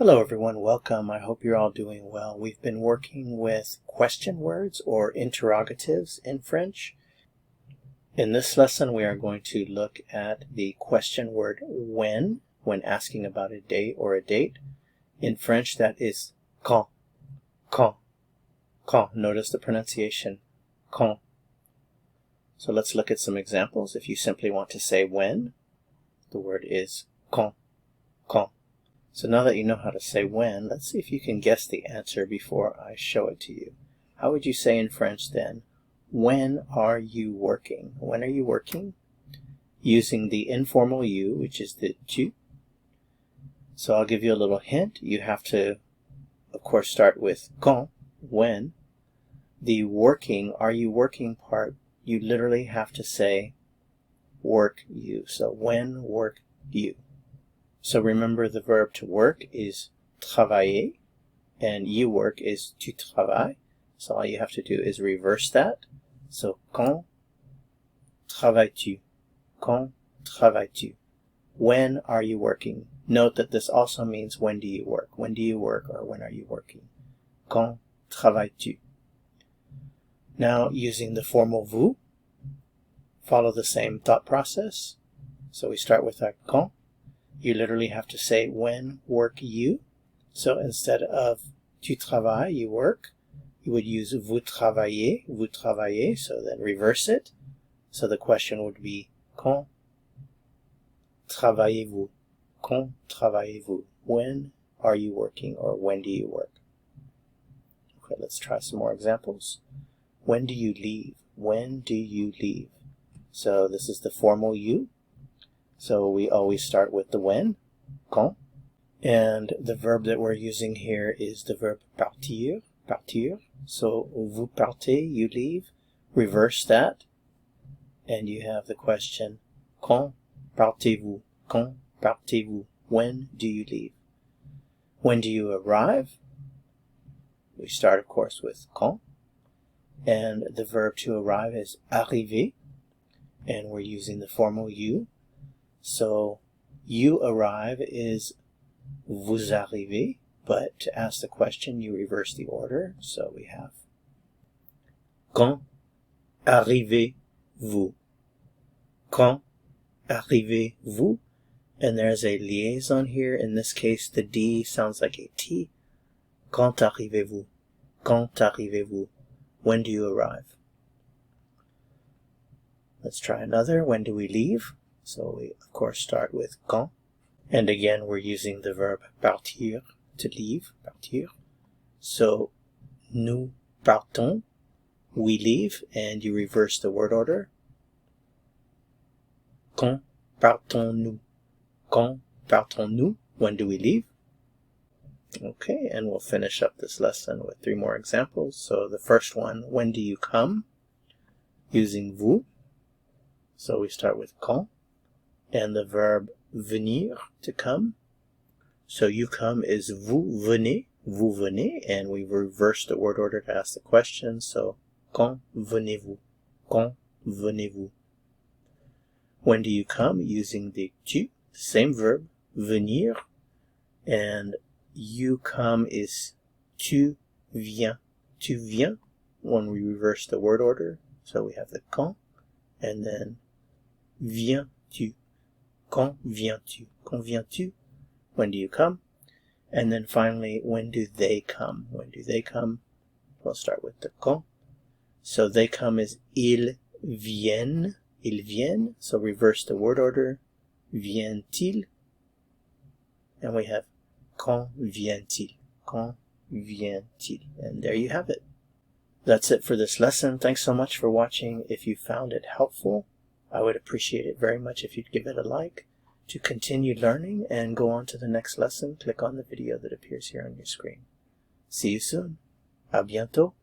Hello everyone, welcome. I hope you're all doing well. We've been working with question words or interrogatives in French. In this lesson we are going to look at the question word when asking about a day or a date. In French that is quand, quand, quand. Notice the pronunciation, quand. So let's look at some examples. If you simply want to say when, the word is quand, quand. So now that you know how to say when, let's see if you can guess the answer before I show it to you. How would you say in French then, when are you working? When are you working? Using the informal you, which is the tu. So I'll give you a little hint. You have to, of course, start with quand, when. The working, are you working part, you literally have to say work you. So when work you. So remember the verb to work is travailler and you work is tu travailles. So all you have to do is reverse that. So quand travailles-tu? Quand travailles-tu? When are you working? Note that this also means when do you work? When do you work or when are you working? Quand travailles-tu? Now using the formal vous, follow the same thought process. So we start with our quand. You literally have to say when work you. So instead of tu travailles, you work, you would use vous travaillez, so then reverse it. So the question would be quand travaillez-vous? Quand travaillez-vous? When are you working or when do you work? Okay, let's try some more examples. When do you leave? When do you leave? So this is the formal you. So we always start with the when, quand, and the verb that we're using here is the verb partir, partir. So vous partez, you leave, reverse that, and you have the question, quand partez-vous? Quand partez-vous? When do you leave? When do you arrive? We start, of course, with quand, and the verb to arrive is arriver, and we're using the formal you. So you arrive is vous arrivez, but to ask the question you reverse the order. So we have quand arrivez-vous? Quand arrivez-vous? And there's a liaison here. In this case the D sounds like a T. Quand arrivez-vous? Quand arrivez-vous? When do you arrive? Let's try another. When do we leave? So we, of course, start with quand. And again, we're using the verb partir, to leave, partir. So, nous partons, we leave, and you reverse the word order. Quand partons-nous? Quand partons-nous? When do we leave? Okay, and we'll finish up this lesson with 3 more examples. So the first one, when do you come? Using vous. So we start with quand. And the verb venir, to come. So you come is vous venez, and we reverse the word order to ask the question. So quand venez-vous? Quand venez-vous? When do you come? Using the tu, same verb, venir, and you come is tu viens, when we reverse the word order. So we have the quand, and then viens-tu? Quand viens-tu? Quand viens-tu? When do you come? And then finally, when do they come? When do they come? We'll start with the quand. So they come is ils viennent, so reverse the word order, viennent-ils? And we have quand vient-il? Quand vient-il? And there you have it. That's it for this lesson. Thanks so much for watching. If you found it helpful, I would appreciate it very much if you'd give it a like. To continue learning and go on to the next lesson, click on the video that appears here on your screen. See you soon. À bientôt.